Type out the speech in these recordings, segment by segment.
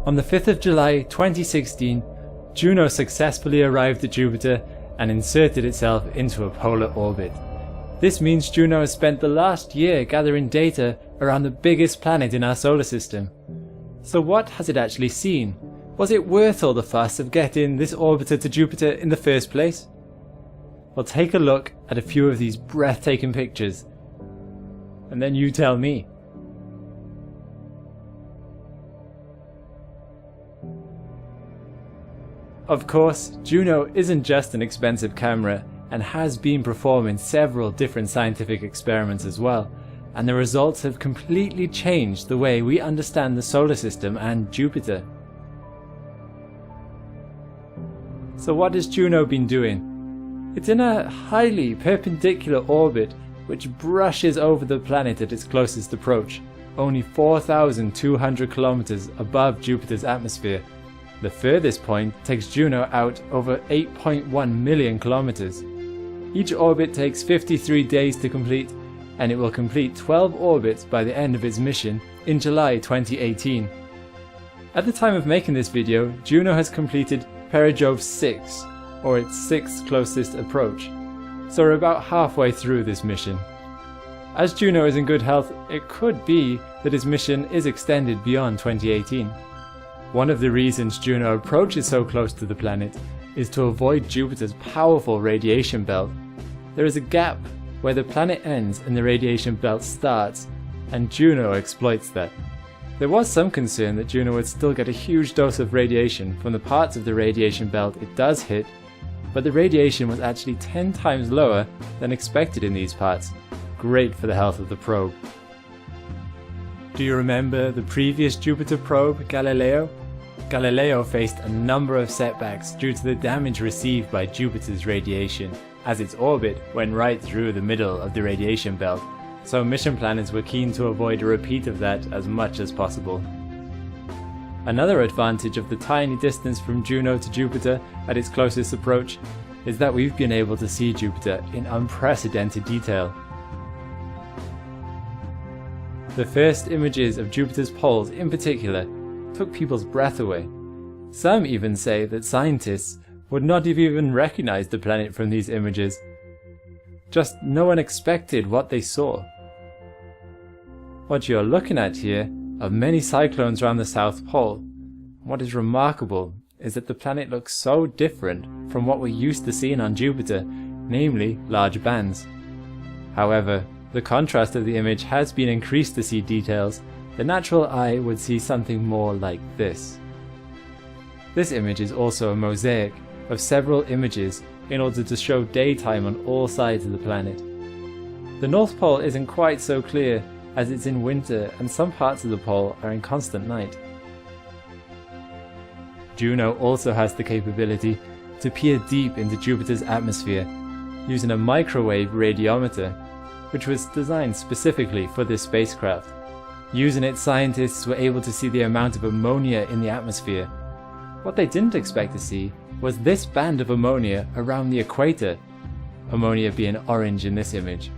On the 5th of July 2016, Juno successfully arrived at Jupiter and inserted itself into a polar orbit. This means Juno has spent the last year gathering data around the biggest planet in our solar system. So what has it actually seen? Was it worth all the fuss of getting this orbiter to Jupiter in the first place? Well, take a look at a few of these breathtaking pictures, and then you tell me. Of course, Juno isn't just an expensive camera and has been performing several different scientific experiments as well, and the results have completely changed the way we understand the solar system and Jupiter. So what has Juno been doing? It's in a highly perpendicular orbit which brushes over the planet at its closest approach, only 4,200 kilometers above Jupiter's atmosphere. The furthest point takes Juno out over 8.1 million kilometers. Each orbit takes 53 days to complete, and it will complete 12 orbits by the end of its mission in July 2018. At the time of making this video, Juno has completed Perijove 6, or its 6th closest approach, so we're about halfway through this mission. As Juno is in good health, it could be that its mission is extended beyond 2018. One of the reasons Juno approaches so close to the planet is to avoid Jupiter's powerful radiation belt. There is a gap where the planet ends and the radiation belt starts, and Juno exploits that. There was some concern that Juno would still get a huge dose of radiation from the parts of the radiation belt it does hit, but the radiation was actually 10 times lower than expected in these parts. Great for the health of the probe. Do you remember the previous Jupiter probe, Galileo? Galileo faced a number of setbacks due to the damage received by Jupiter's radiation, as its orbit went right through the middle of the radiation belt, so mission planners were keen to avoid a repeat of that as much as possible. Another advantage of the tiny distance from Juno to Jupiter at its closest approach is that we've been able to see Jupiter in unprecedented detail. The first images of Jupiter's poles in particular took people's breath away. Some even say that scientists would not have even recognized the planet from these images. Just no one expected what they saw. What you're looking at here are many cyclones around the South Pole. What is remarkable is that the planet looks so different from what we're used to seeing on Jupiter, namely large bands. However, the contrast of the image has been increased to see details. The natural eye would see something more like this. This image is also a mosaic of several images in order to show daytime on all sides of the planet. The North Pole isn't quite so clear as it's in winter and some parts of the pole are in constant night. Juno also has the capability to peer deep into Jupiter's atmosphere using a microwave radiometer, which was designed specifically for this spacecraft. Using it, scientists were able to see the amount of ammonia in the atmosphere. What they didn't expect to see was this band of ammonia around the equator, ammonia being orange in this image.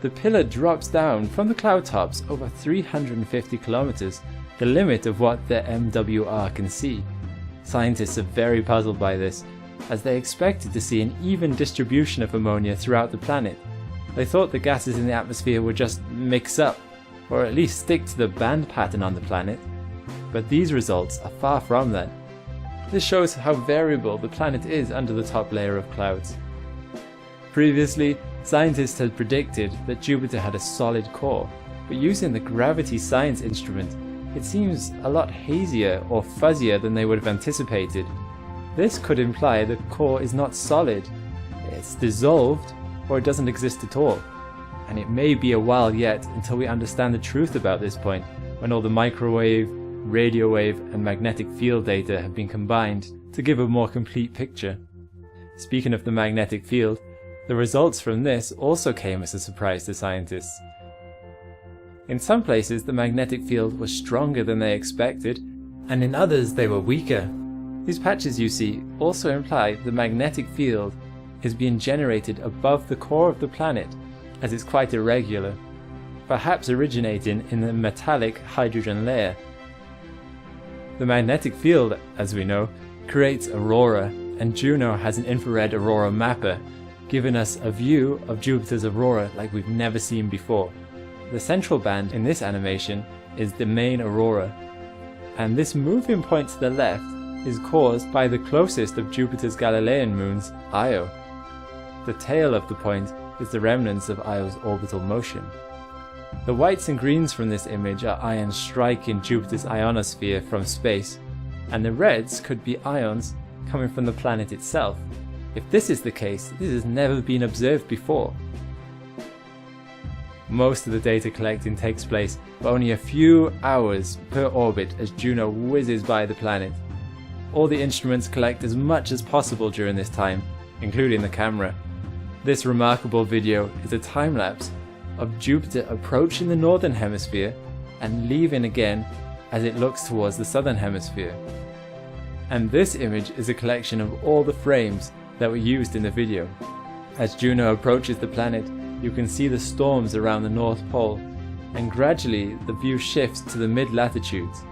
The pillar drops down from the cloud tops over 350 kilometers, the limit of what the MWR can see. Scientists are very puzzled by this, as they expected to see an even distribution of ammonia throughout the planet. They thought the gases in the atmosphere would just mix up, or at least stick to the band pattern on the planet. But these results are far from that. This shows how variable the planet is under the top layer of clouds. Previously, scientists had predicted that Jupiter had a solid core, but using the gravity science instrument, it seems a lot hazier or fuzzier than they would have anticipated. This could imply the core is not solid, it's dissolved, or it doesn't exist at all. And it may be a while yet until we understand the truth about this point, when all the microwave, radio wave and magnetic field data have been combined to give a more complete picture. Speaking of the magnetic field, the results from this also came as a surprise to scientists. In some places the magnetic field was stronger than they expected, and in others they were weaker. These patches you see also imply the magnetic field is being generated above the core of the planet, as it's quite irregular, perhaps originating in the metallic hydrogen layer. The magnetic field, as we know, creates aurora, and Juno has an infrared aurora mapper, giving us a view of Jupiter's aurora like we've never seen before. The central band in this animation is the main aurora, and this moving point to the left is caused by the closest of Jupiter's Galilean moons, Io. The tail of the point is the remnants of Io's orbital motion. The whites and greens from this image are ions striking Jupiter's ionosphere from space, and the reds could be ions coming from the planet itself. If this is the case, this has never been observed before. Most of the data collecting takes place for only a few hours per orbit as Juno whizzes by the planet. All the instruments collect as much as possible during this time, including the camera. This remarkable video is a time-lapse of Jupiter approaching the northern hemisphere and leaving again as it looks towards the southern hemisphere. And this image is a collection of all the frames that were used in the video. As Juno approaches the planet, you can see the storms around the North Pole, and gradually the view shifts to the mid-latitudes.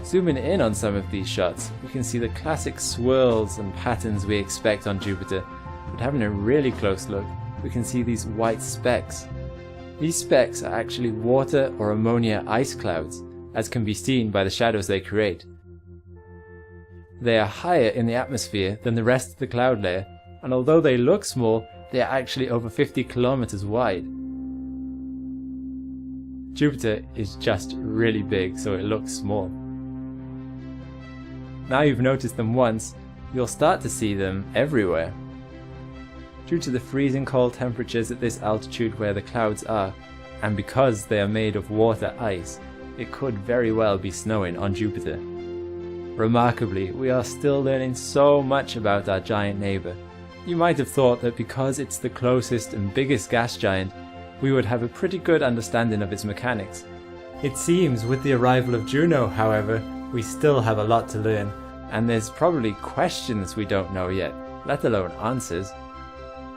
Zooming in on some of these shots, we can see the classic swirls and patterns we expect on Jupiter, but having a really close look, we can see these white specks. These specks are actually water or ammonia ice clouds, as can be seen by the shadows they create. They are higher in the atmosphere than the rest of the cloud layer, and although they look small, they are actually over 50 kilometers wide. Jupiter is just really big, so it looks small. Now you've noticed them once, you'll start to see them everywhere. Due to the freezing cold temperatures at this altitude where the clouds are, and because they are made of water ice, it could very well be snowing on Jupiter. Remarkably, we are still learning so much about our giant neighbour. You might have thought that because it's the closest and biggest gas giant, we would have a pretty good understanding of its mechanics. It seems with the arrival of Juno, however, we still have a lot to learn, and there's probably questions we don't know yet, let alone answers.